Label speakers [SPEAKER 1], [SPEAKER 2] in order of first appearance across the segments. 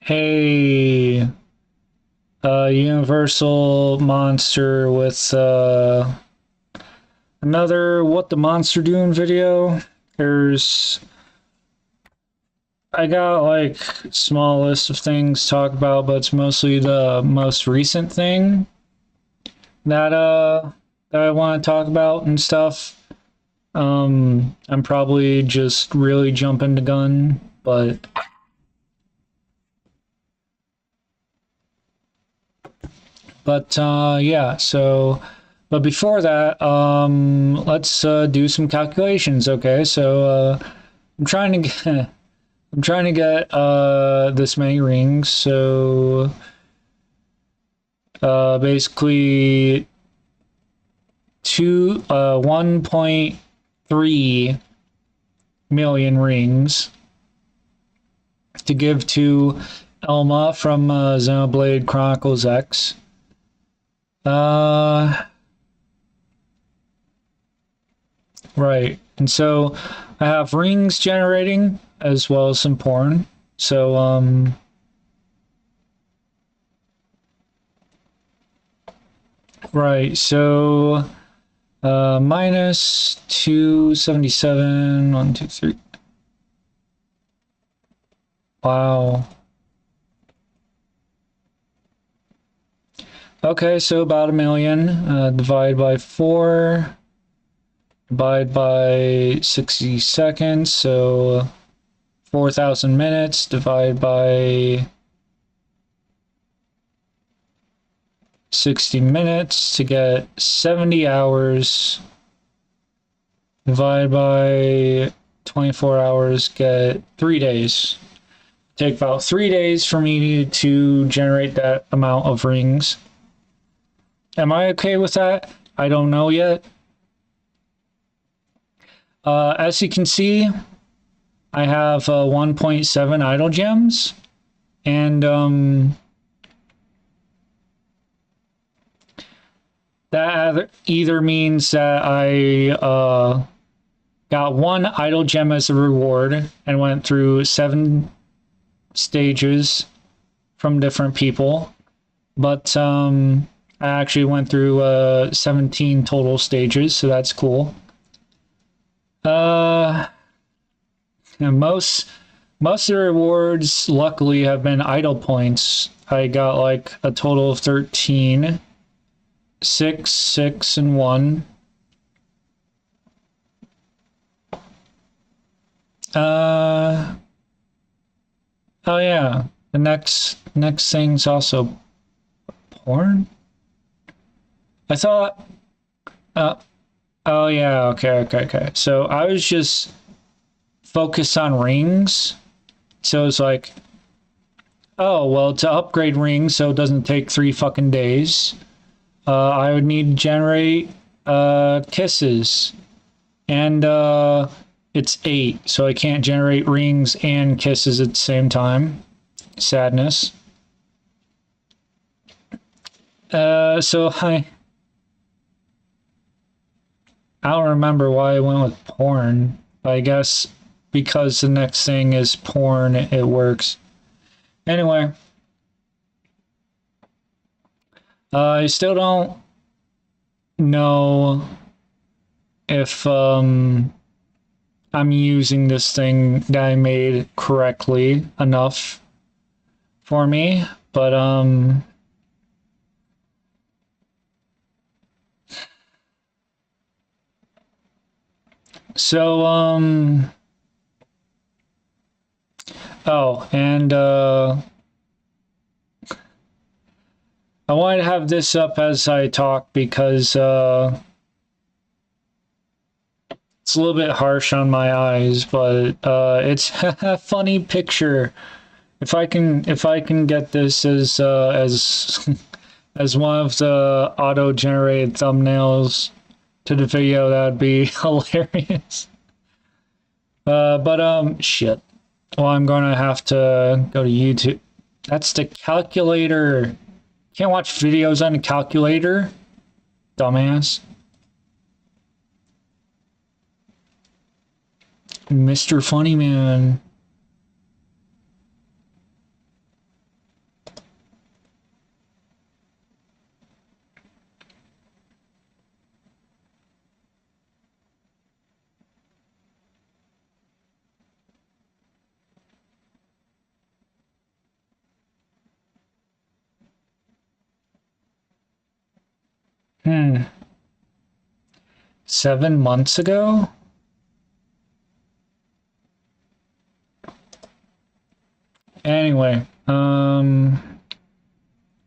[SPEAKER 1] Hey, Universal Monster with another What the Monster Doing video. There's I got like small list of things to talk about, but it's mostly the most recent thing that that I want to talk about and stuff. I'm probably just really jumping the gun, but yeah, but before that, let's do some calculations, okay? I'm trying to get I'm trying to get this many rings, so basically 1.3 million rings to give to Elma from Xenoblade Chronicles X. Uh, right. And so I have rings generating as well as some porn. So, right. So, minus 277, 1, 2, 3. Wow. Okay, so about a million. Divide by 4. Divide by 60 seconds, so 4,000 minutes. Divide by 60 minutes to get 70 hours. Divide by 24 hours, get 3 days. Take about 3 days for me to generate that amount of rings. Am I okay with that? I don't know yet. As you can see, I have 1.7 idle gems, and that either means that I got one idle gem as a reward and went through 7 stages from different people, but I actually went through 17 total stages, so that's cool. And most of the rewards, luckily, have been idle points. I got like a total of 13, 6, 6, and 1. Oh yeah, the next thing's also porn. I thought. Uh, oh yeah, okay. So I was just focused on rings. So it's like, oh well, to upgrade rings so it doesn't take 3 fucking days, I would need to generate kisses, and it's 8, so I can't generate rings and kisses at the same time. Sadness. So I don't remember why I went with porn, but I guess because the next thing is porn, it works. Anyway, I still don't know if I'm using this thing that I made correctly enough for me, but so oh, and I wanted to have this up as I talk because it's a little bit harsh on my eyes, but it's a funny picture. If I can get this as as one of the auto-generated thumbnails to the video, that'd be hilarious. But shit. Well, I'm gonna have to go to YouTube. That's the calculator. Can't watch videos on a calculator, dumbass. Mr. Funny Man. 7 months ago? Anyway,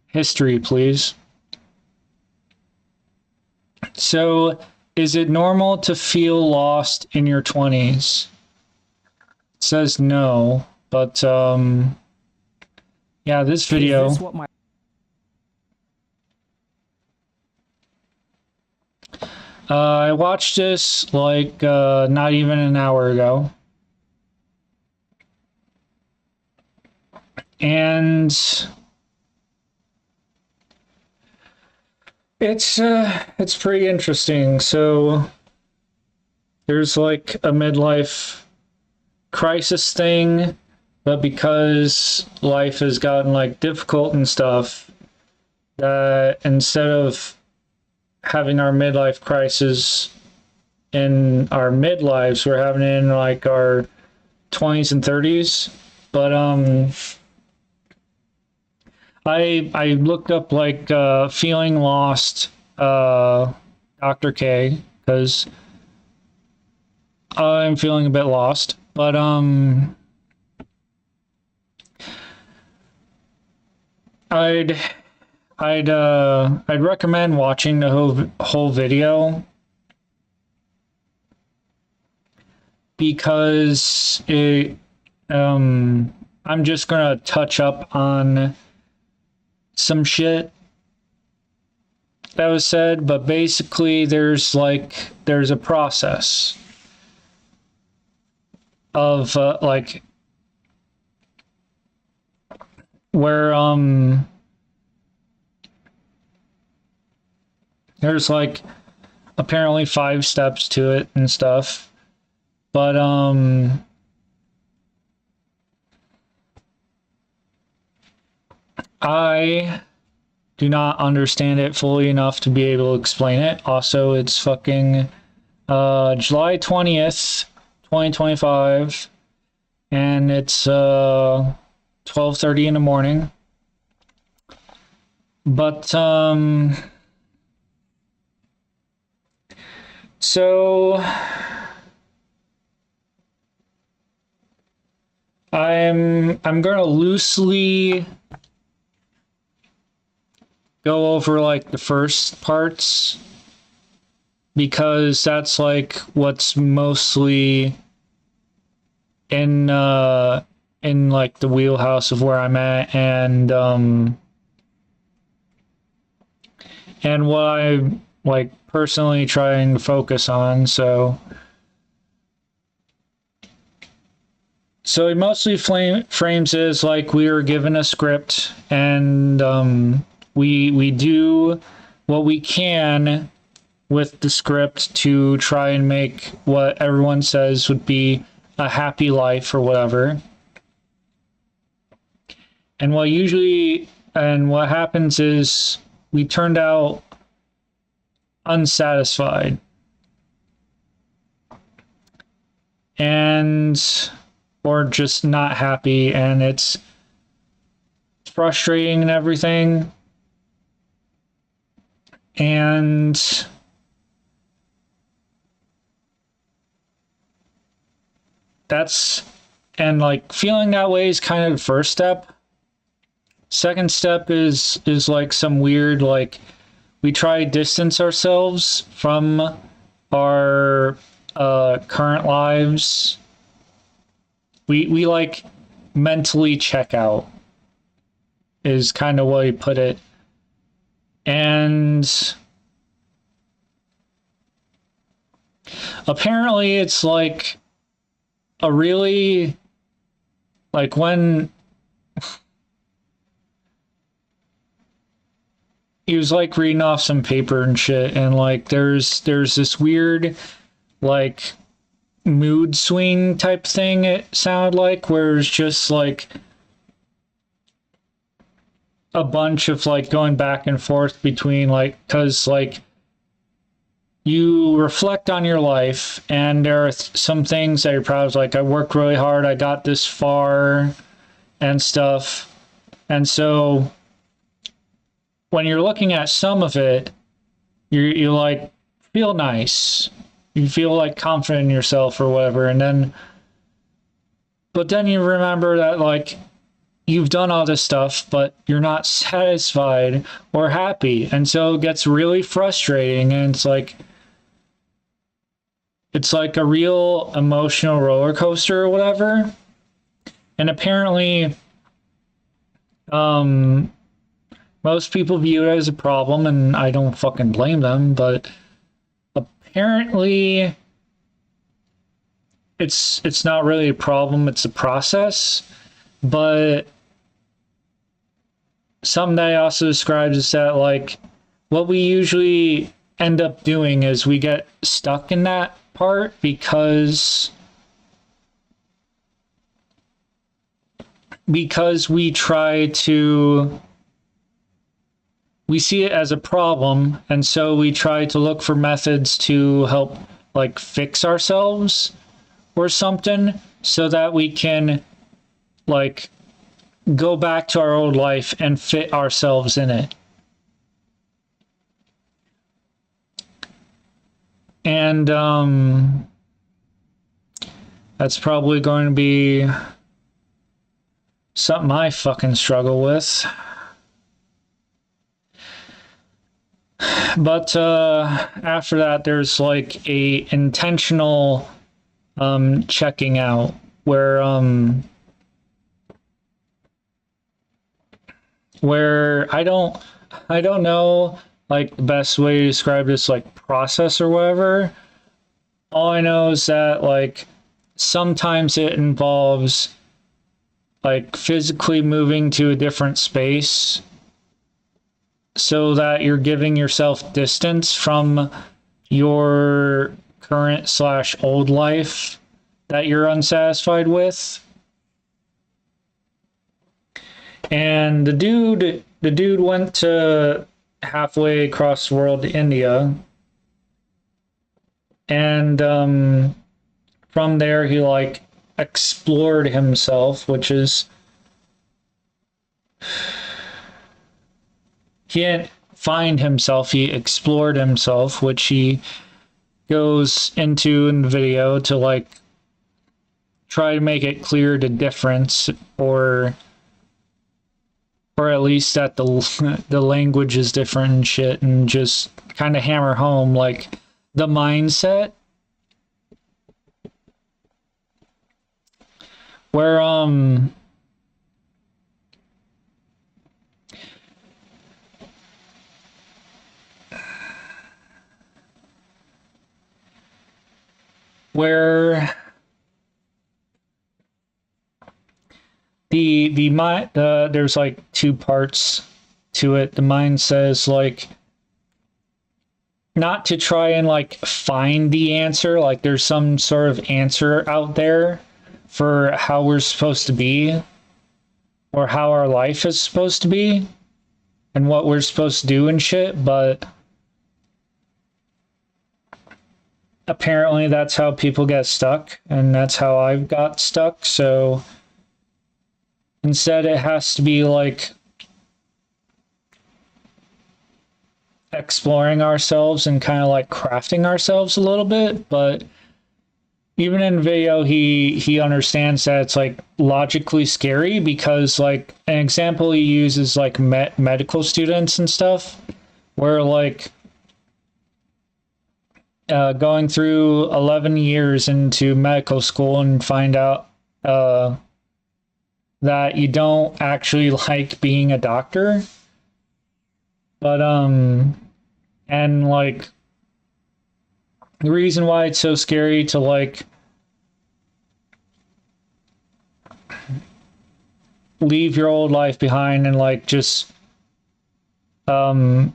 [SPEAKER 1] history, please. So, is it normal to feel lost in your 20s? It says no, but yeah, this video.
[SPEAKER 2] Is this what my
[SPEAKER 1] I watched this like not even an hour ago. And it's pretty interesting. So there's like a midlife crisis thing, but because life has gotten like difficult and stuff, that instead of having our midlife crisis in our midlives, we're having it in like our 20s and 30s. But I looked up like feeling lost, Dr. K, because I'm feeling a bit lost. But I'd recommend watching the whole video because it I'm just gonna touch up on some shit that was said, but basically there's a process of like where there's like apparently 5 steps to it and stuff, but I do not understand it fully enough to be able to explain it. Also, it's fucking July 20th, 2025, and it's 12:30 in the morning. But so I'm gonna loosely go over like the first parts because that's like what's mostly in like the wheelhouse of where I'm at and what I'm like personally trying to focus on. So it mostly frames it as like we are given a script and we do what we can with the script to try and make what everyone says would be a happy life or whatever. And what happens is we turned out unsatisfied. Or just not happy, and it's frustrating and everything. And like feeling that way is kind of the first step. Second step is like some weird, like we try to distance ourselves from our current lives. We like mentally check out is kind of what he put it. And apparently it's like a really like when he was like reading off some paper and shit and like there's this weird like mood swing type thing it sounded like where it's just like a bunch of like going back and forth between like because like you reflect on your life and there are some things that you're proud of, like I worked really hard, I got this far and stuff. And so when you're looking at some of it, you like feel nice. You feel like confident in yourself or whatever, and then but then you remember that like you've done all this stuff, but you're not satisfied or happy. And so it gets really frustrating, and it's like a real emotional roller coaster or whatever. And apparently, most people view it as a problem, and I don't fucking blame them, but apparently it's not really a problem, it's a process. But something that I also described is that like what we usually end up doing is we get stuck in that part because we try to we see it as a problem, and so we try to look for methods to help like fix ourselves or something so that we can like go back to our old life and fit ourselves in it. And that's probably going to be something I fucking struggle with. But after that, there's like a intentional checking out where I don't know like the best way to describe this like process or whatever. All I know is that like sometimes it involves like physically moving to a different space so that you're giving yourself distance from your current slash old life that you're unsatisfied with. And the dude went to halfway across the world to India, and from there he like explored himself, which is he didn't find himself, he explored himself, which he goes into in the video to like try to make it clear the difference, or at least that the language is different and shit, and just kind of hammer home like the mindset where where the mind there's like two parts to it. The mind says like not to try and like find the answer, like there's some sort of answer out there for how we're supposed to be or how our life is supposed to be and what we're supposed to do and shit, but apparently that's how people get stuck, and that's how I've got stuck. So instead it has to be like exploring ourselves and kind of like crafting ourselves a little bit. But even in video he understands that it's like logically scary, because like an example he uses like medical students and stuff, where like going through 11 years into medical school and find out that you don't actually like being a doctor. But and like the reason why it's so scary to like leave your old life behind and like just I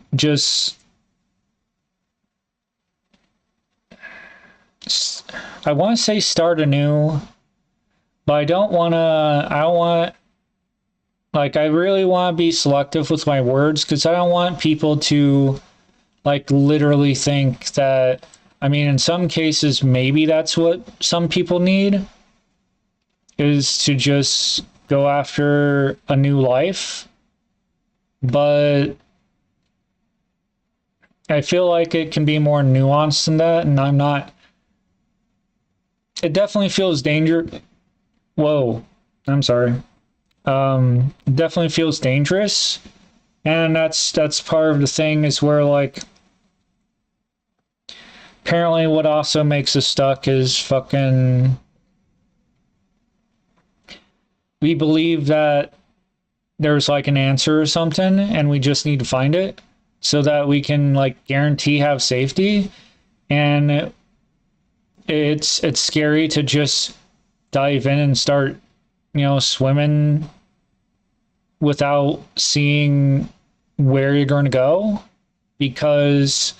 [SPEAKER 1] want to say start anew, but I don't want like I really want to be selective with my words, because I don't want people to like literally think that, I mean, in some cases maybe that's what some people need, is to just go after a new life. But I feel like it can be more nuanced than that, and I'm not. It definitely feels danger. Whoa, I'm sorry. It definitely feels dangerous, and that's part of the thing is where like apparently what also makes us stuck is fucking we believe that there's like an answer or something and we just need to find it so that we can like guarantee have safety, and it's scary to just dive in and start, swimming without seeing where you're going to go, because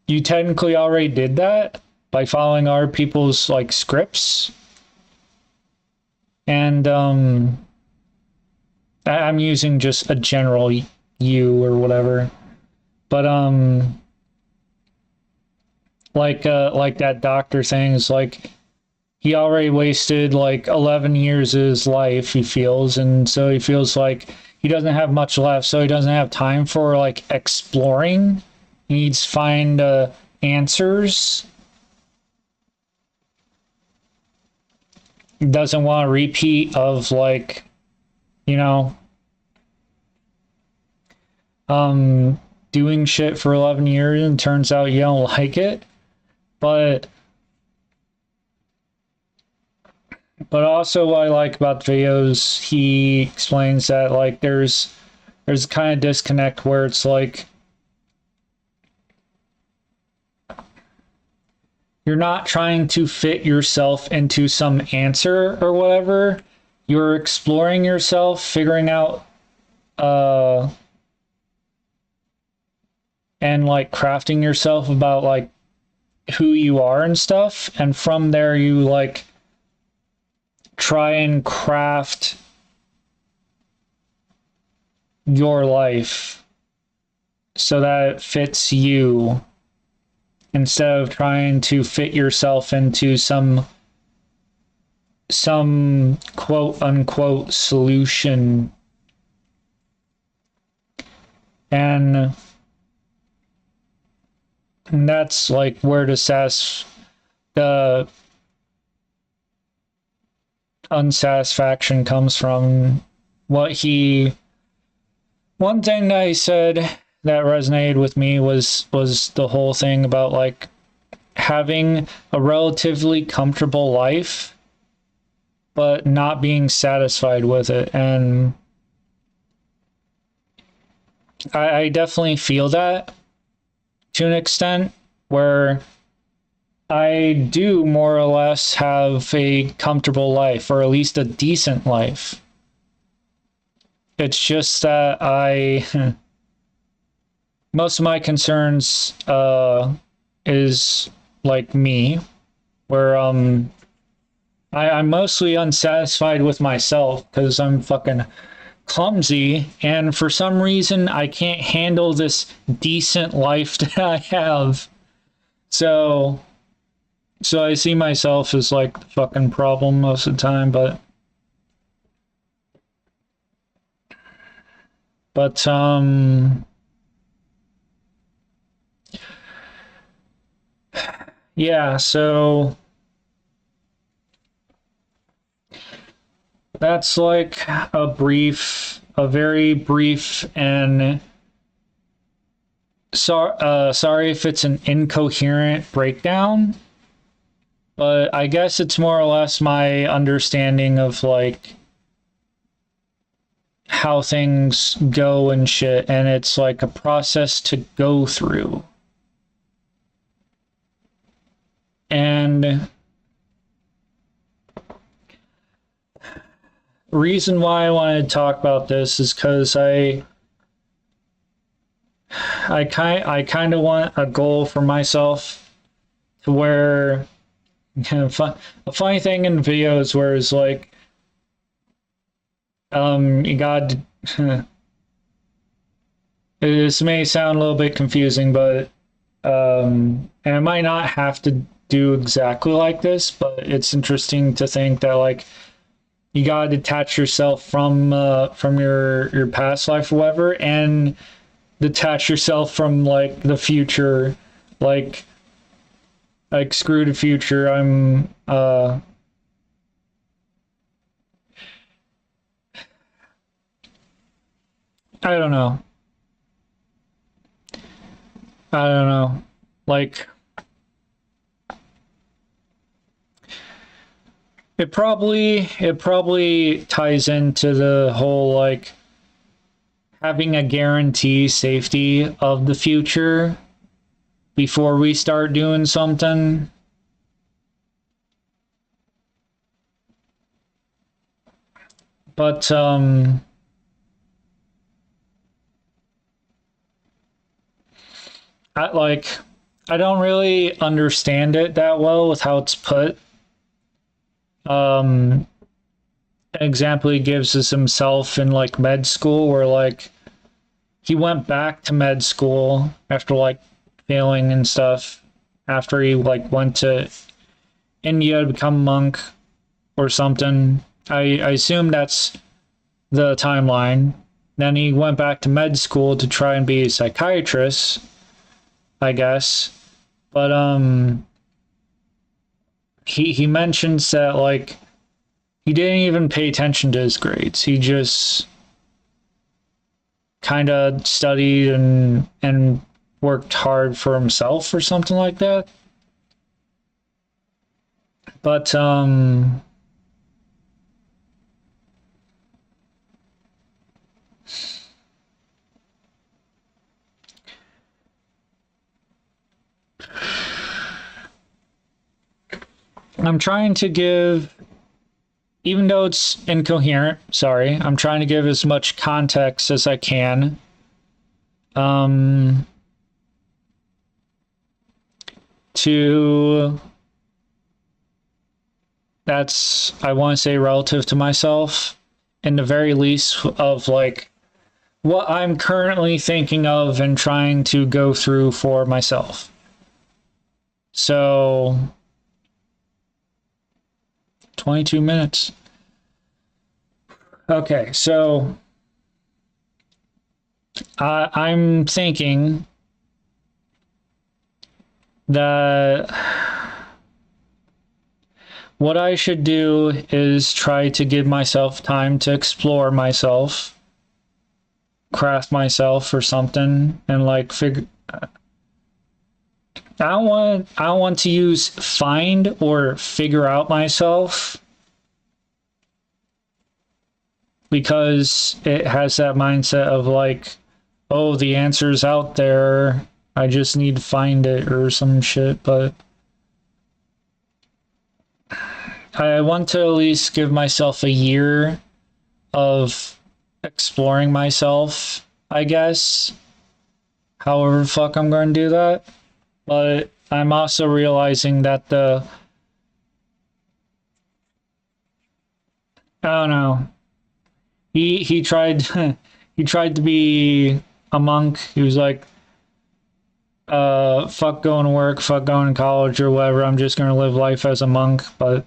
[SPEAKER 1] you technically already did that by following our people's like scripts. And I'm using just a general you or whatever, but like that doctor thing is like he already wasted like 11 years of his life, he feels, and so he feels like he doesn't have much left, so he doesn't have time for like exploring. He needs to find answers. He doesn't want a repeat of like, you know, doing shit for 11 years and turns out you don't like it. But also what I like about the videos, he explains that like there's a kind of disconnect where it's like you're not trying to fit yourself into some answer or whatever. You're exploring yourself, figuring out and like crafting yourself about like who you are and stuff, and from there you like try and craft your life so that it fits you instead of trying to fit yourself into some quote unquote solution. And that's like where the unsatisfaction comes from. One thing that he said that resonated with me was the whole thing about like having a relatively comfortable life but not being satisfied with it. And I definitely feel that to an extent, where I do more or less have a comfortable life, or at least a decent life. It's just that most of my concerns is like me, where I'm mostly unsatisfied with myself because I'm fucking clumsy, and for some reason I can't handle this decent life that I have. So I see myself as like the fucking problem most of the time, but yeah, so that's like a very brief and sorry if it's an incoherent breakdown, but I guess it's more or less my understanding of like how things go and shit, and it's like a process to go through. And reason why I wanted to talk about this is because I kind of want a goal for myself to where a funny thing in videos where it's like you got this may sound a little bit confusing, but and it might not have to do exactly like this, but it's interesting to think that like you gotta detach yourself from your past life or whatever, and detach yourself from like the future, like screw the future. I don't know. I don't know. Like it probably ties into the whole like having a guarantee safety of the future before we start doing something. But I like I don't really understand it that well with how it's put. An example he gives is himself in like med school, where like he went back to med school after like failing and stuff, after he like went to India to become a monk or something. I assume that's the timeline. Then he went back to med school to try and be a psychiatrist, I guess. But he mentions that like he didn't even pay attention to his grades. He just kind of studied and worked hard for himself or something like that. But I'm trying to give, even though it's incoherent, sorry, I'm trying to give as much context as I can. To that's, I want to say, relative to myself, in the very least, of like what I'm currently thinking of and trying to go through for myself. So 22 minutes. Okay, so I'm thinking that what I should do is try to give myself time to explore myself, craft myself or something, and like figure. I don't want to use find or figure out myself, because it has that mindset of like, oh, the answer's out there. I just need to find it or some shit. But I want to at least give myself a year of exploring myself, I guess. However the fuck I'm going to do that. But I'm also realizing that I don't know. He tried he tried to be a monk. He was like, fuck going to work, fuck going to college or whatever. I'm just gonna live life as a monk. But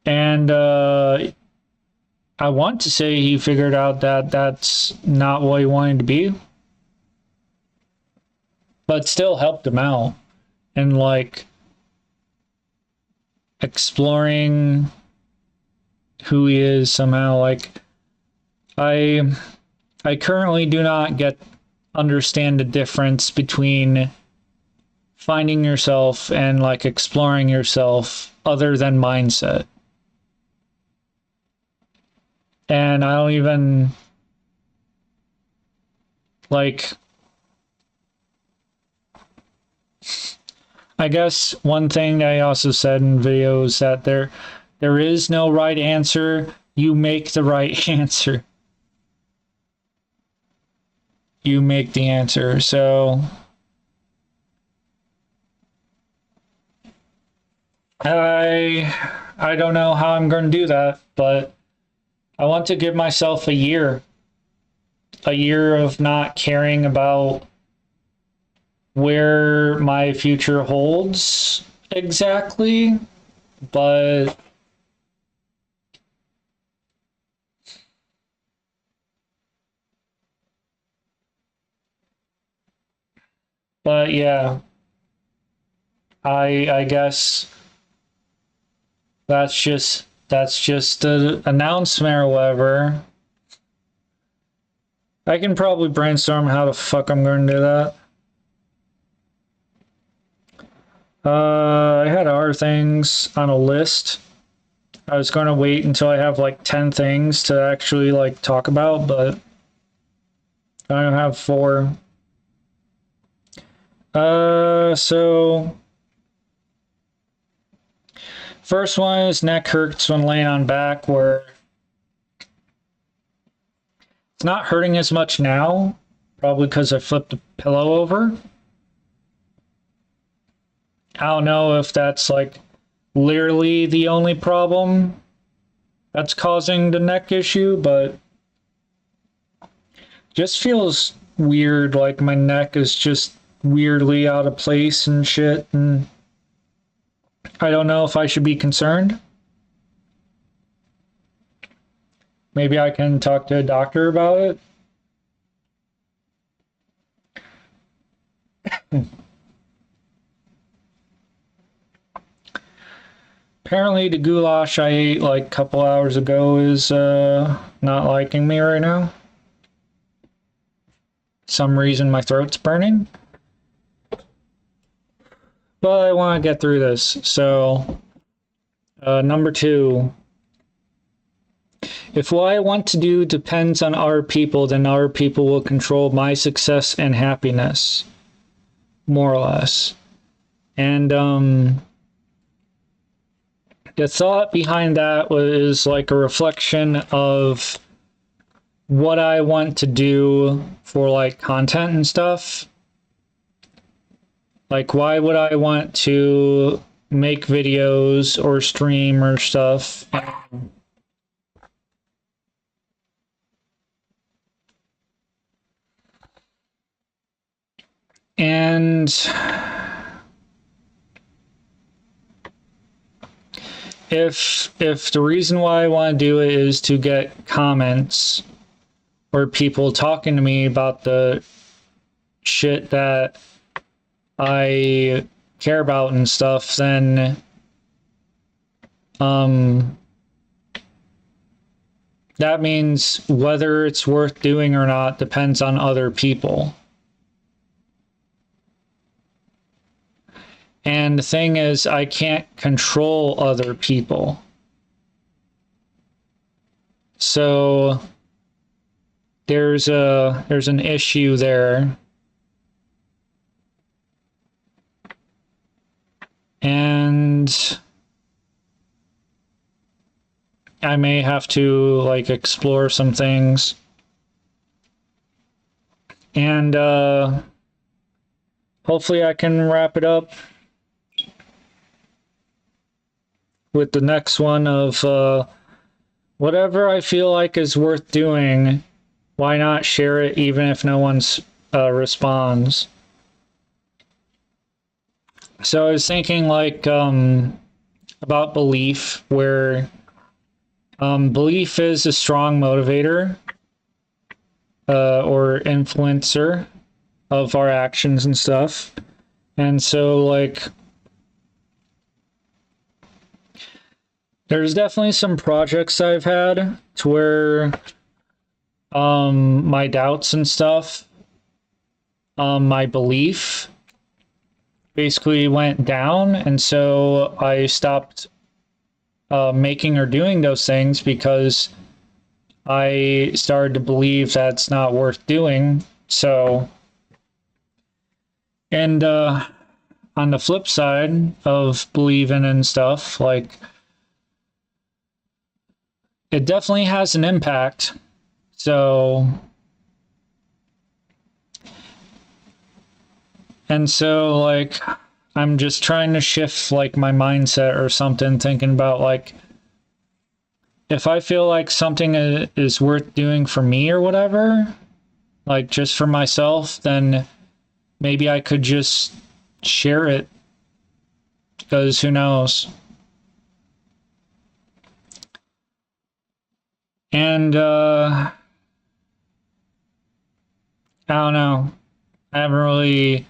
[SPEAKER 1] and I want to say he figured out that that's not what he wanted to be, but still helped him out and like exploring who he is somehow. Like I currently do not understand the difference between finding yourself and like exploring yourself other than mindset. And I don't even like, I guess one thing I also said in videos that there is no right answer. You make the right answer. You make the answer. So I don't know how I'm going to do that, but I want to give myself a year of not caring about where my future holds exactly, but But yeah, I guess that's just the announcement or whatever. I can probably brainstorm how the fuck I'm going to do that. I had other things on a list. I was going to wait until I have like 10 things to actually like talk about, but I don't have 4. So first one is neck hurts when laying on back, where it's not hurting as much now, probably because I flipped the pillow over. I don't know if that's like literally the only problem that's causing the neck issue, but just feels weird, like my neck is just weirdly out of place and shit, and I don't know if I should be concerned. Maybe I can talk to a doctor about it. Apparently the goulash I ate like a couple hours ago is not liking me right now. Some reason my throat's burning. But I want to get through this. So, number 2. If what I want to do depends on other people, then other people will control my success and happiness. More or less. And, the thought behind that was like a reflection of what I want to do for like content and stuff. Like, why would I want to make videos or stream or stuff? And if the reason why I want to do it is to get comments or people talking to me about the shit that I care about and stuff, then that means whether it's worth doing or not depends on other people. And the thing is, I can't control other people. So there's an issue there. And I may have to like explore some things. And hopefully I can wrap it up with the next one of whatever I feel like is worth doing, why not share it even if no one responds? So I was thinking like about belief, where belief is a strong motivator or influencer of our actions and stuff. And so like there's definitely some projects I've had to where my doubts and stuff, my belief basically went down, and so I stopped making or doing those things because I started to believe that's not worth doing. So, and on the flip side of believing and stuff, like it definitely has an impact. So, and so like I'm just trying to shift like my mindset or something, thinking about like if I feel like something is worth doing for me or whatever, like just for myself, then maybe I could just share it, because who knows? And I don't know. I haven't really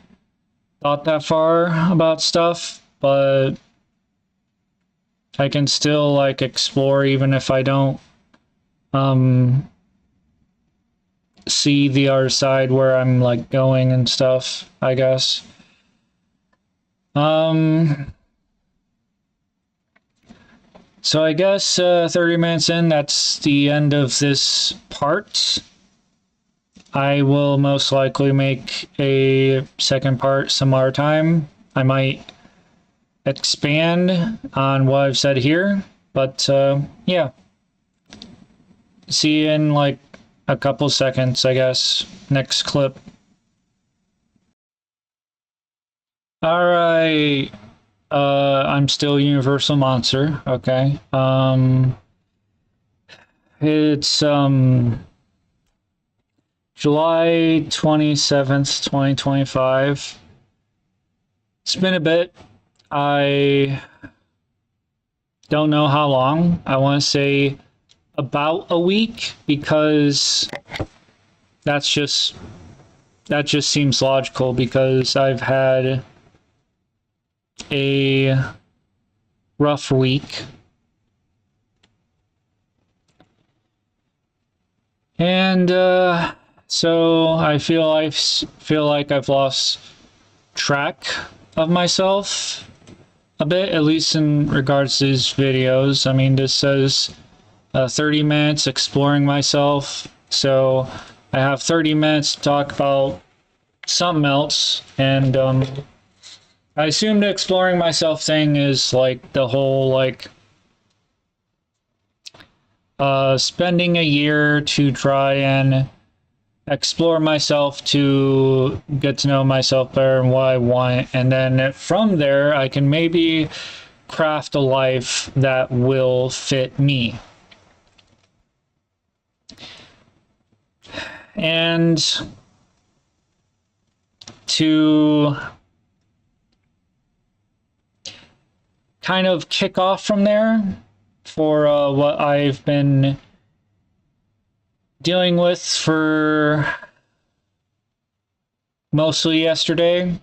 [SPEAKER 1] thought that far about stuff, but I can still like explore even if I don't see the other side where I'm like going and stuff, I guess. So I guess 30 minutes in, that's the end of this part. I will most likely make a second part some other time. I might expand on what I've said here, but yeah. See you in like a couple seconds, I guess. Next clip. Alright. I'm still Universal Monster, okay. It's July 27th, 2025. It's been a bit. I don't know how long. I want to say about a week, because that just seems logical, because I've had a rough week. And so I feel like I've lost track of myself a bit, at least in regards to these videos. I mean, this says 30 minutes exploring myself, so I have 30 minutes to talk about something else, and I assume the exploring myself thing is like the whole like spending a year to try and explore myself, to get to know myself better and what I want, and then from there I can maybe craft a life that will fit me. And to kind of kick off from there, for what I've been dealing with for mostly yesterday.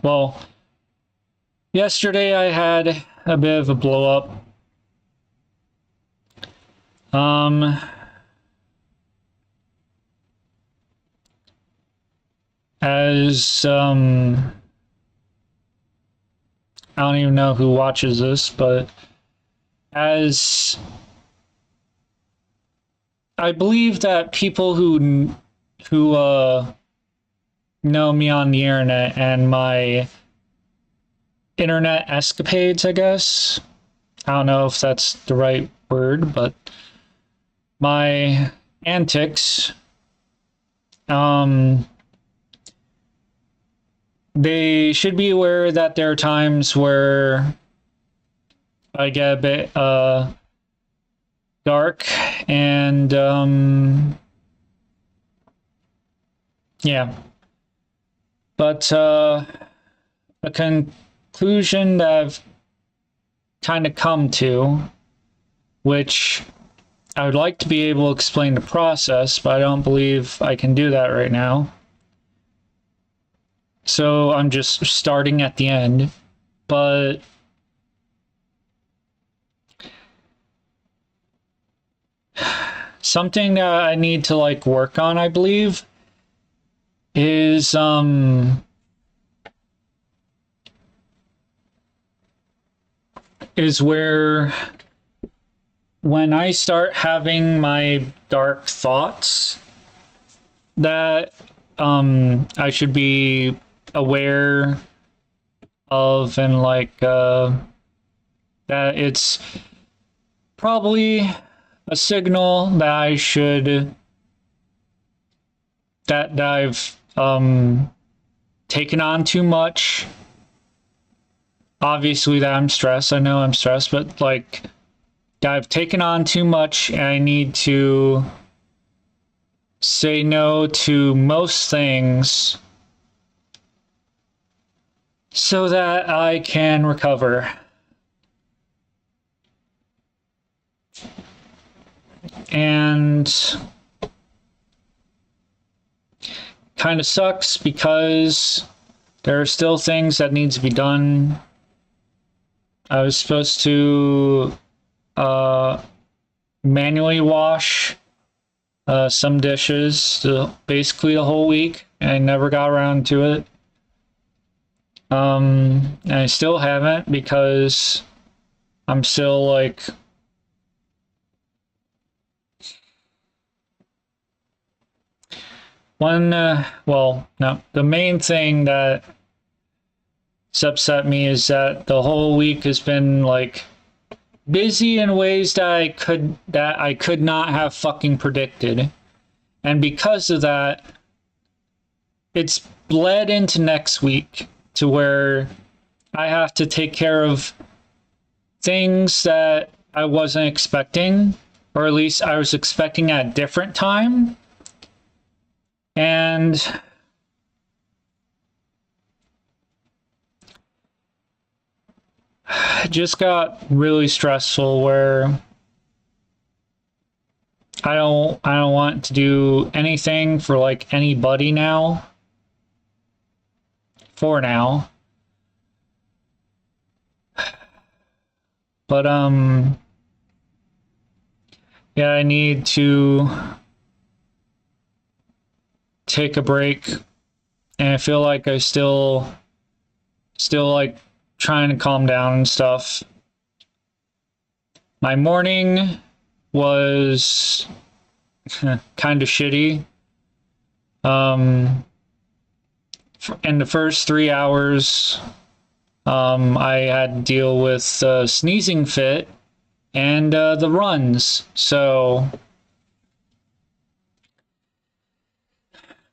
[SPEAKER 1] Well, yesterday I had a bit of a blow up. As I don't even know who watches this, but as I believe that people who know me on the internet and my internet escapades, I guess. I don't know if that's the right word, but my antics, they should be aware that there are times where I get a bit dark, and yeah. But a conclusion that I've kind of come to, which I would like to be able to explain the process, but I don't believe I can do that right now. So I'm just starting at the end, but something that I need to like work on, I believe, is where when I start having my dark thoughts, that I should be aware of, and like that it's probably a signal that I should that I've taken on too much. Obviously that I'm stressed. I know I'm stressed, but like I've taken on too much, and I need to say no to most things so that I can recover. And kind of sucks because There are still things that need to be done. I was supposed to manually wash some dishes basically the whole week, and I never got around to it. And I still haven't because I'm still like well, no, the main thing that's upset me is that the whole week has been like busy in ways that I could not have fucking predicted. And because of that, it's bled into next week to where I have to take care of things that I wasn't expecting, or at least I was expecting at a different time. And it just got really stressful where I don't want to do anything for like anybody now. For now. But yeah, I need to take a break, and I feel like I still like trying to calm down and stuff. My morning was kind of shitty. In the first 3 hours, I had to deal with sneezing fit and the runs. So,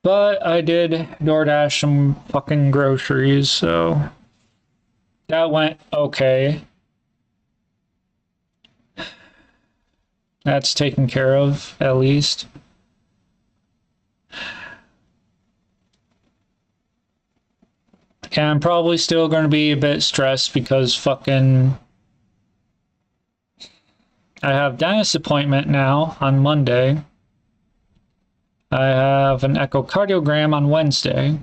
[SPEAKER 1] but I did DoorDash some fucking groceries, so that went okay. That's taken care of, at least. And I'm probably still going to be a bit stressed because fucking I have dentist appointment now on Monday. I have an echocardiogram on Wednesday.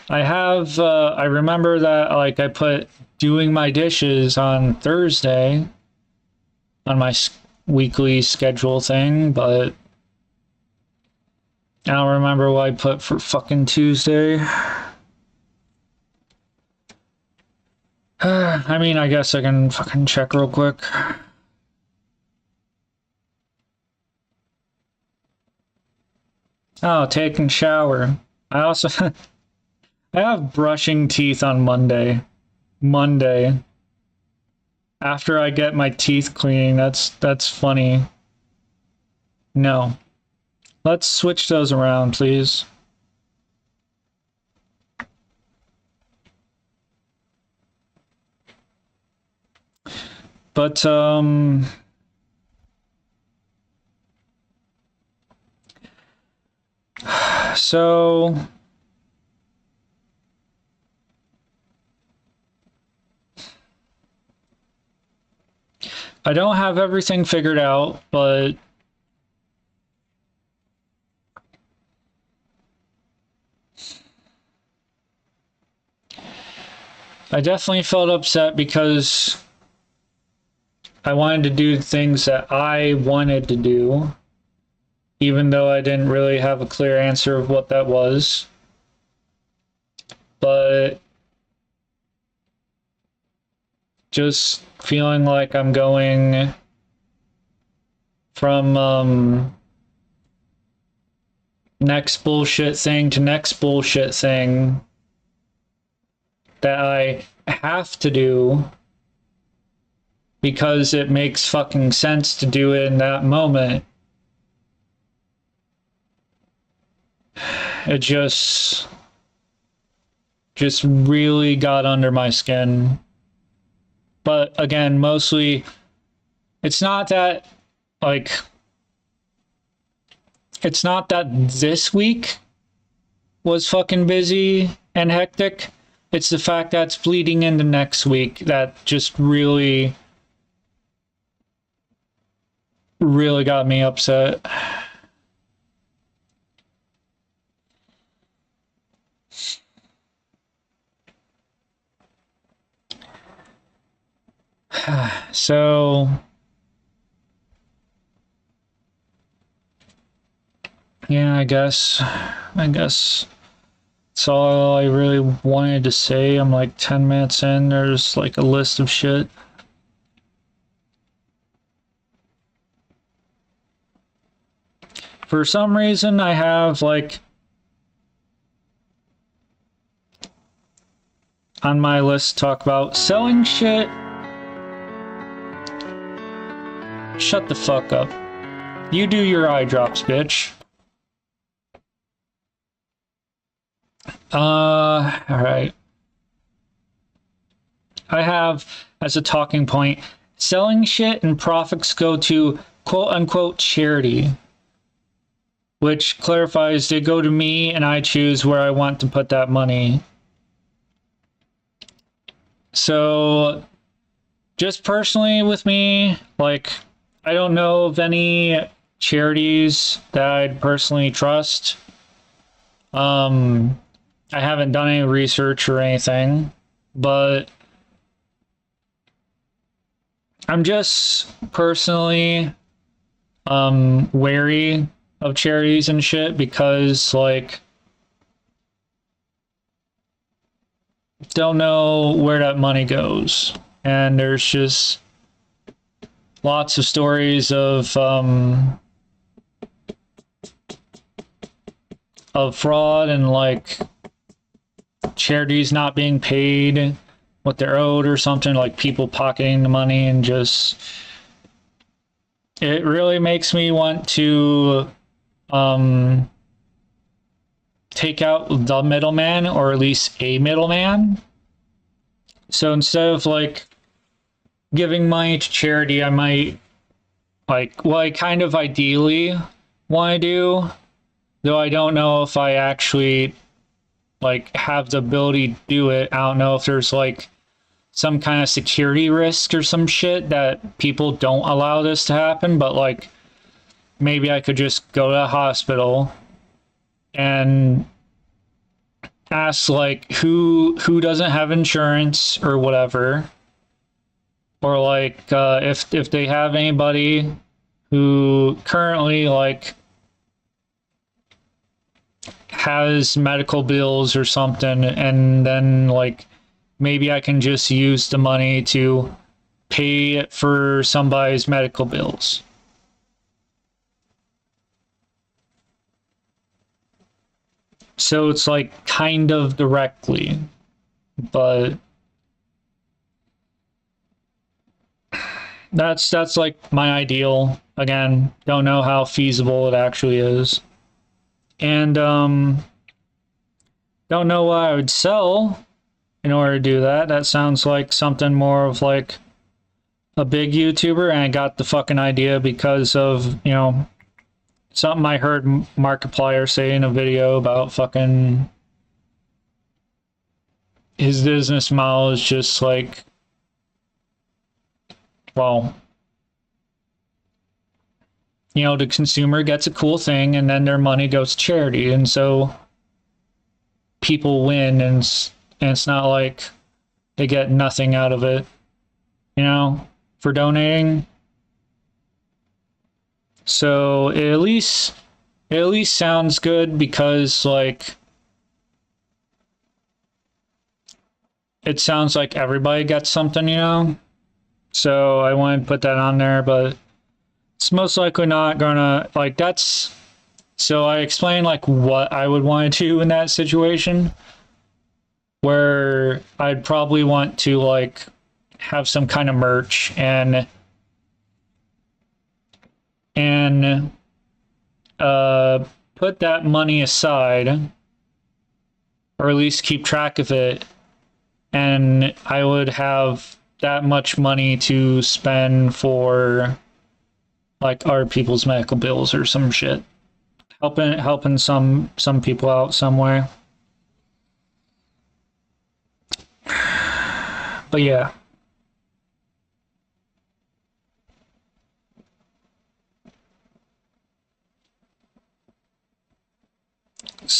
[SPEAKER 1] I remember that like I put doing my dishes on Thursday on my weekly schedule thing, but I don't remember what I put for fucking Tuesday. I mean, I guess I can fucking check real quick. Oh, taking shower. I also I have brushing teeth on Monday. Monday. After I get my teeth cleaning, that's funny. No. Let's switch those around, please. But so I don't have everything figured out, but I definitely felt upset because I wanted to do things that I wanted to do, even though I didn't really have a clear answer of what that was. But just feeling like I'm going from next bullshit thing to next bullshit thing that I have to do because it makes fucking sense to do it in that moment. It just really got under my skin. But again, mostly it's not that like it's not that this week was fucking busy and hectic. It's the fact that it's bleeding into next week that just really really got me upset. So, yeah, I guess that's all I really wanted to say. I'm like 10 minutes in. There's like a list of shit. For some reason, I have like on my list talk about selling shit. Shut the fuck up. You do your eye drops, bitch. Alright. I have as a talking point, selling shit and profits go to quote unquote charity, which clarifies they go to me and I choose where I want to put that money. So, just personally with me, like, I don't know of any charities that I'd personally trust. I haven't done any research or anything, but I'm just personally wary of charities and shit because like don't know where that money goes. And there's just lots of stories of fraud and like charities not being paid what they're owed or something, like people pocketing the money, and just it really makes me want to take out the middleman, or at least a middleman. So instead of like giving money to charity, I might like, well, I kind of ideally want to do, though I don't know if I actually like have the ability to do it. I don't know if there's like some kind of security risk or some shit that people don't allow this to happen, but like maybe I could just go to the hospital and ask like who doesn't have insurance or whatever, or like if they have anybody who currently like has medical bills or something, and then like maybe I can just use the money to pay for somebody's medical bills. So it's like kind of directly, but that's like my ideal. Again, don't know how feasible it actually is. And don't know what I would sell in order to do that. That sounds like something more of like a big YouTuber, and I got the fucking idea because of, you know, something I heard Markiplier say in a video about fucking his business model is just like, well, you know, the consumer gets a cool thing and then their money goes to charity, and so people win, and it's not like they get nothing out of it, you know, for donating. So it at least sounds good because like it sounds like everybody gets something, you know. So I want to put that on there, but it's most likely not gonna like that's. So I explained like what I would want to do in that situation, where I'd probably want to like have some kind of merch and put that money aside, or at least keep track of it, and I would have that much money to spend for like other people's medical bills or some shit, helping some people out somewhere. But yeah.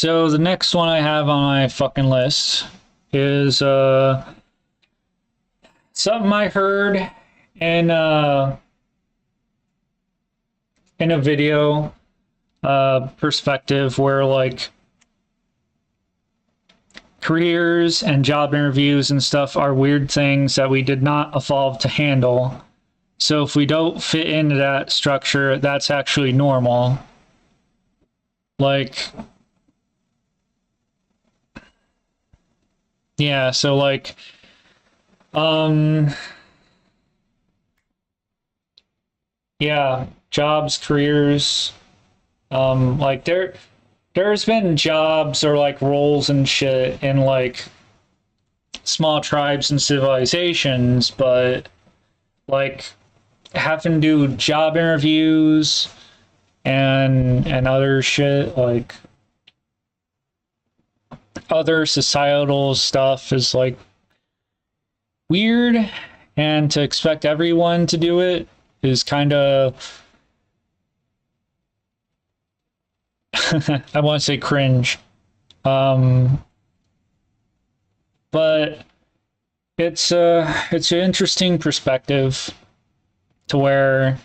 [SPEAKER 1] So the next one I have on my fucking list is something I heard in in a video perspective where like careers and job interviews and stuff are weird things that we did not evolve to handle. So if we don't fit into that structure, that's actually normal. Like, yeah, so like, yeah, jobs, careers, like there's been jobs or like roles and shit in like small tribes and civilizations, but like having to do job interviews and other shit, like other societal stuff is like weird, and to expect everyone to do it is kind of I want to say cringe. But it's an interesting perspective to where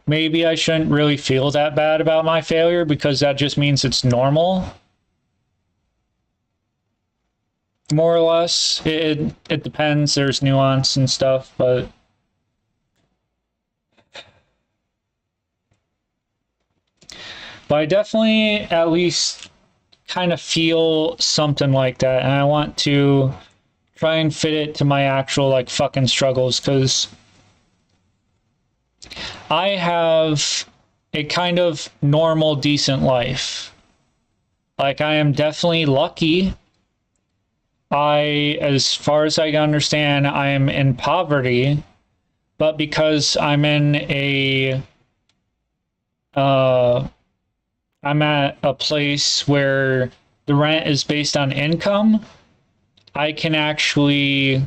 [SPEAKER 1] maybe I shouldn't really feel that bad about my failure because that just means it's normal. More or less. It depends. There's nuance and stuff, but I definitely at least kind of feel something like that, and I want to try and fit it to my actual like fucking struggles, because I have a kind of normal, decent life. Like, I am definitely lucky. As far as I understand, I am in poverty, but because I'm in I'm at a place where the rent is based on income, I can actually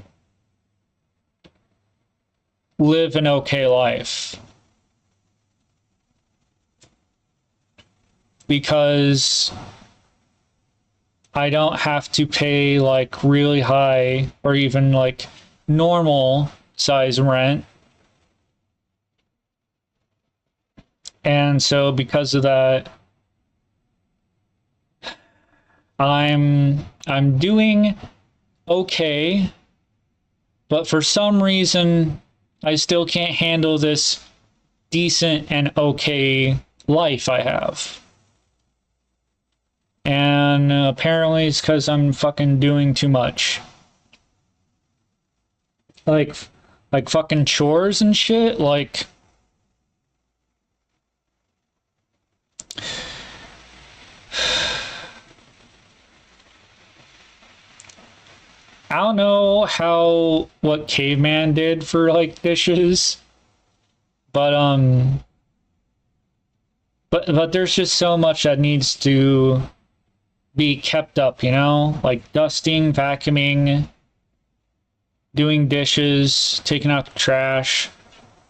[SPEAKER 1] live an okay life. Because I don't have to pay like really high or even like normal size rent. And so because of that, I'm doing okay, but for some reason I still can't handle this decent and okay life I have. And apparently it's because I'm fucking doing too much. Like fucking chores and shit, like I don't know what Caveman did for like dishes, but but there's just so much that needs to be kept up, you know? Like dusting, vacuuming, doing dishes, taking out the trash.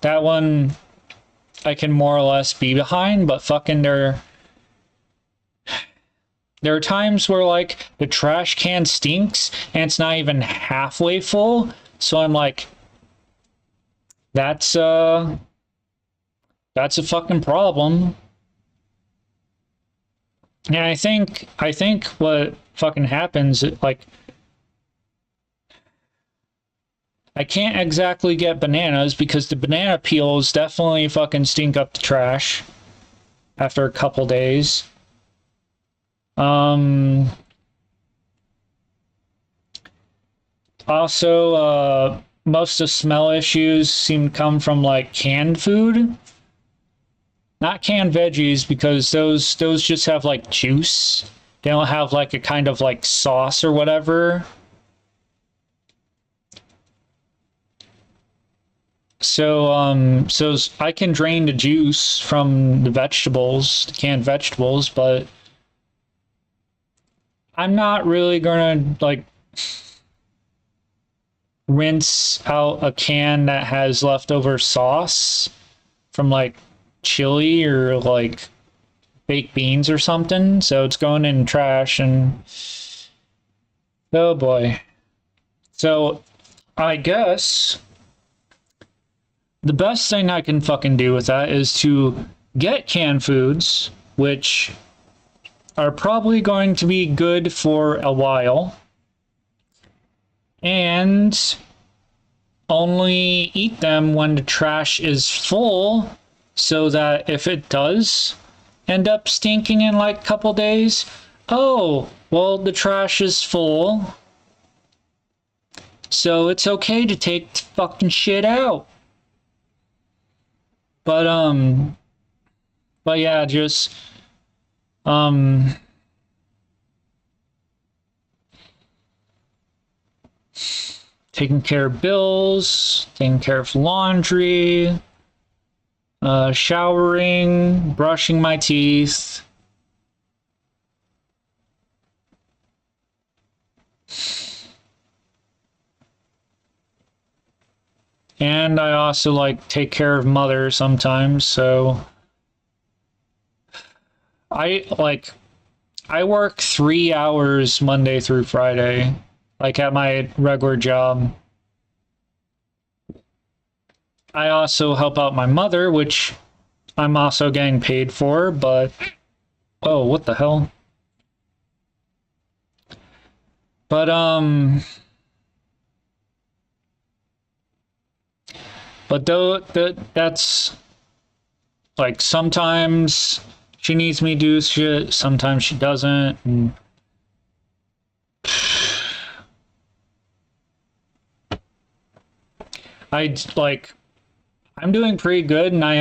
[SPEAKER 1] That one I can more or less be behind, but fucking there are times where like the trash can stinks and it's not even halfway full. So I'm like, that's a fucking problem. And I think what fucking happens, like, I can't exactly get bananas because the banana peels definitely fucking stink up the trash after a couple days. Also, most of the smell issues seem to come from like canned food. Not canned veggies, because those just have like juice. They don't have like a kind of like sauce or whatever. So I can drain the juice from the vegetables, the canned vegetables, but I'm not really gonna like rinse out a can that has leftover sauce from like chili or like baked beans or something. So it's going in trash and oh boy. So I guess the best thing I can fucking do with that is to get canned foods, which are probably going to be good for a while, and only eat them when the trash is full, so that if it does end up stinking in like a couple days, oh, well, the trash is full, so it's okay to take the fucking shit out. But yeah, just taking care of bills, taking care of laundry, showering, brushing my teeth. And I also like take care of mother sometimes, so I work 3 hours Monday through Friday, like at my regular job. I also help out my mother, which I'm also getting paid for, but oh, what the hell? But though that's like sometimes she needs me to do shit, sometimes she doesn't. And I'm doing pretty good, and I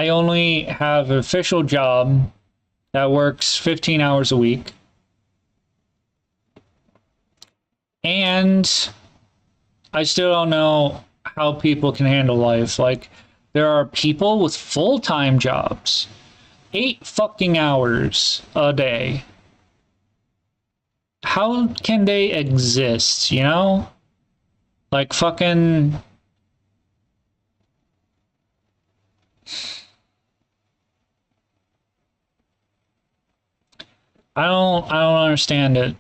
[SPEAKER 1] only have an official job that works 15 hours a week. And I still don't know how people can handle life. Like, there are people with full-time jobs, 8 fucking hours a day. How can they exist, you know? Like, fucking... I don't understand it.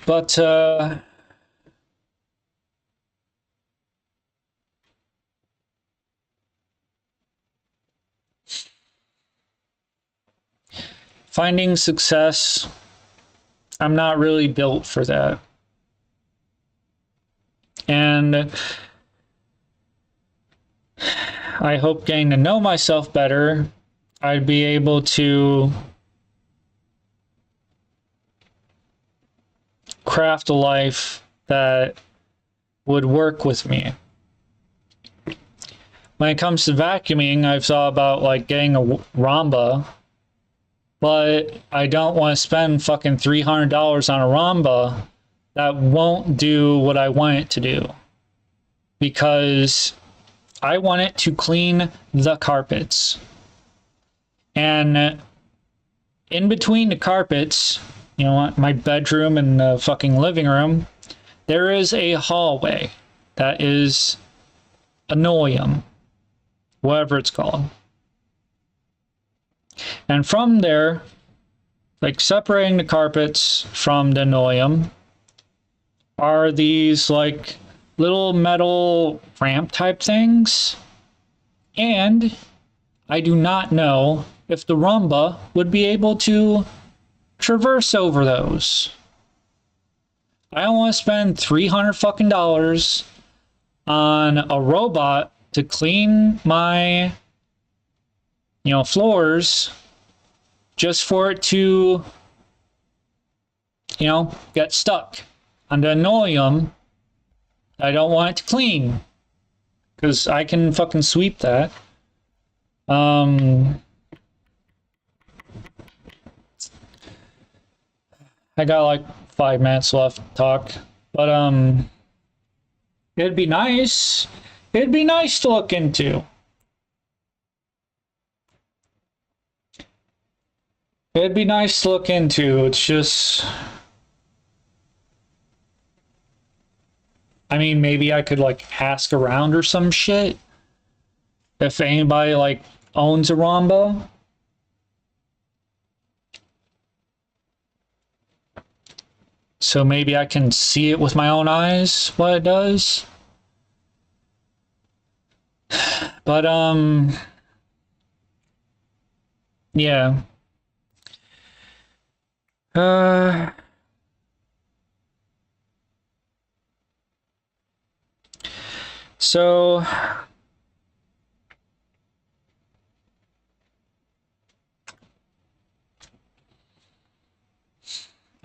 [SPEAKER 1] But finding success, I'm not really built for that. And I hope getting to know myself better, I'd be able to craft a life that would work with me. When it comes to vacuuming, I've thought about like getting a Roomba, but I don't want to spend fucking $300 on a Roomba that won't do what I want it to do, because I want it to clean the carpets. And in between the carpets, you know, my bedroom and the fucking living room, there is a hallway that is linoleum, whatever it's called. And from there, like separating the carpets from the linoleum, are these like little metal ramp type things. And I do not know if the Roomba would be able to traverse over those. I don't want to spend $300 fucking dollars on a robot to clean my, you know, floors just for it to, you know, get stuck on the linoleum. I don't want it to clean, because I can fucking sweep that. I got like 5 minutes left to talk, but it'd be nice. It'd be nice to look into. It'd be nice to look into. It's just, I mean, maybe I could like ask around or some shit if anybody like owns a Rumba. So maybe I can see it with my own eyes what it does. But yeah. So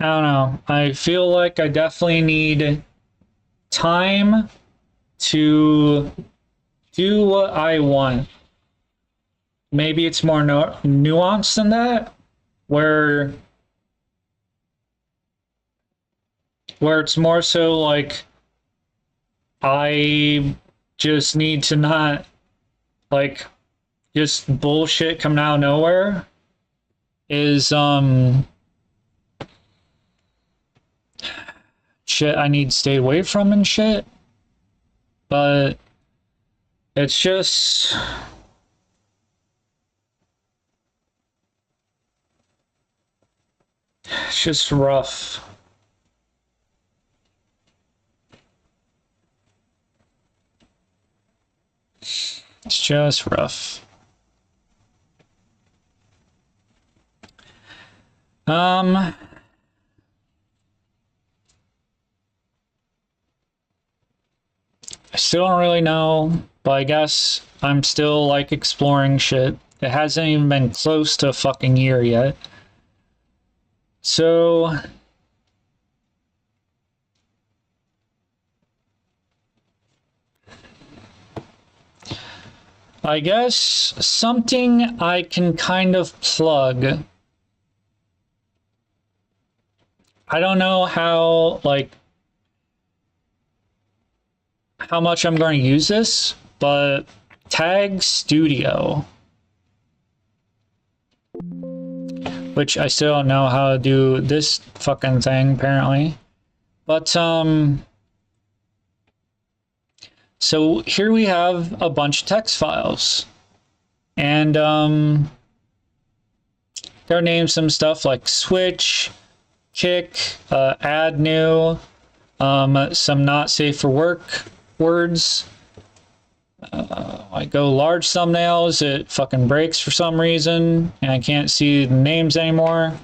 [SPEAKER 1] I don't know. I feel like I definitely need time to do what I want. Maybe it's more nuanced than that, where it's more so like I just need to not like just bullshit coming out of nowhere is shit I need to stay away from and shit. But it's just rough. It's just rough. I still don't really know, but I guess I'm still like exploring shit. It hasn't even been close to a fucking year yet. So I guess something I can kind of plug. I don't know how much I'm going to use this, but Tag Studio, which I still don't know how to do this fucking thing apparently. But so here we have a bunch of text files, and they're named some stuff like switch, kick, add new, some not safe for work words. I go large thumbnails, it fucking breaks for some reason, and I can't see the names anymore.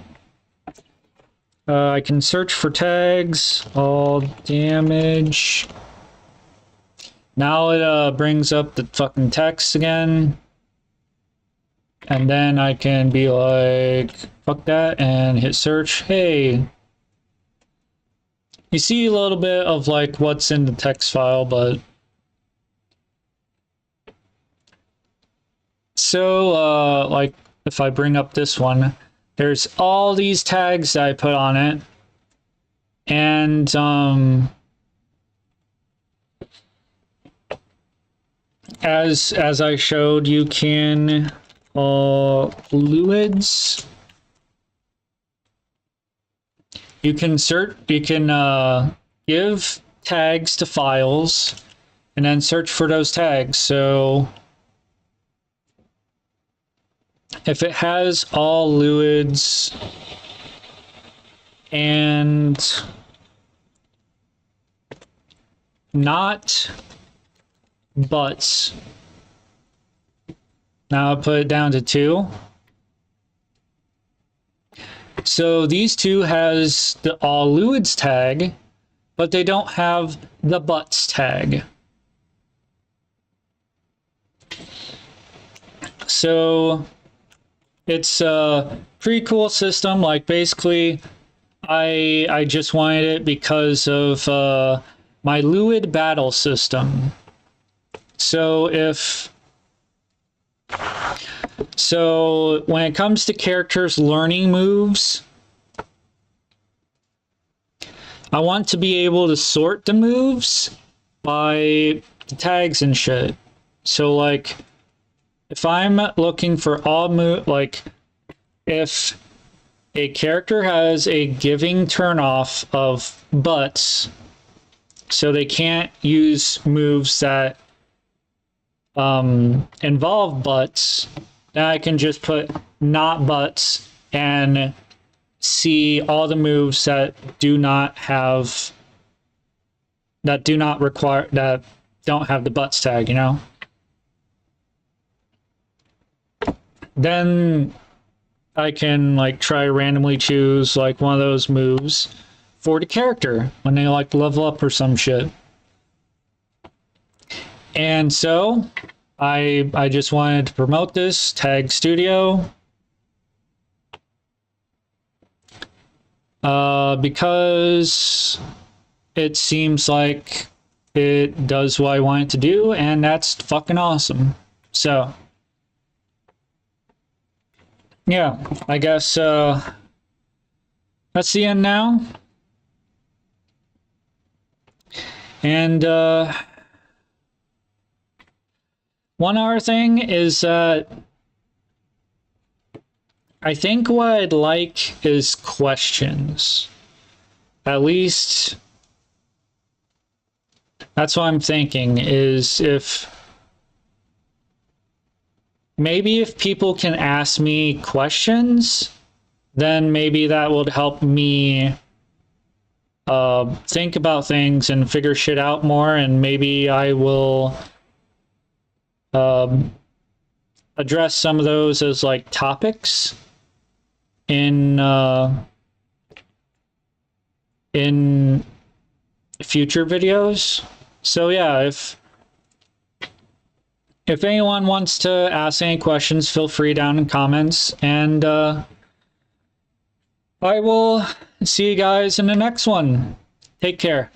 [SPEAKER 1] I can search for tags, all damage. Now it brings up the fucking text again. And then I can be like, fuck that, and hit search. Hey. You see a little bit of like what's in the text file, but so like if I bring up this one, there's all these tags that I put on it, and as I showed, you can fluids. You can give tags to files and then search for those tags. So if it has all fluids and not butts, now I'll put it down to 2. So these two has the all fluids tag, but they don't have the butts tag. So it's a pretty cool system. Like basically, I just wanted it because of my fluid battle system. So when it comes to characters learning moves, I want to be able to sort the moves by the tags and shit. So like if I'm looking for all move, like if a character has a giving turnoff of butts, so they can't use moves that involve butts, then I can just put not butts and see all the moves that do not have, that do not require, that don't have the butts tag, you know? Then I can like try randomly choose like one of those moves for the character when they like level up or some shit. And so I just wanted to promote this Tag Studio because it seems like it does what I want it to do, and that's fucking awesome. So yeah, I guess that's the end now. And one other thing is that I think what I'd like is questions. At least that's what I'm thinking, is if maybe if people can ask me questions, then maybe that would help me think about things and figure shit out more, and maybe I will address some of those as like topics in future videos. So yeah, if anyone wants to ask any questions, feel free down in comments, and I will see you guys in the next one. Take care.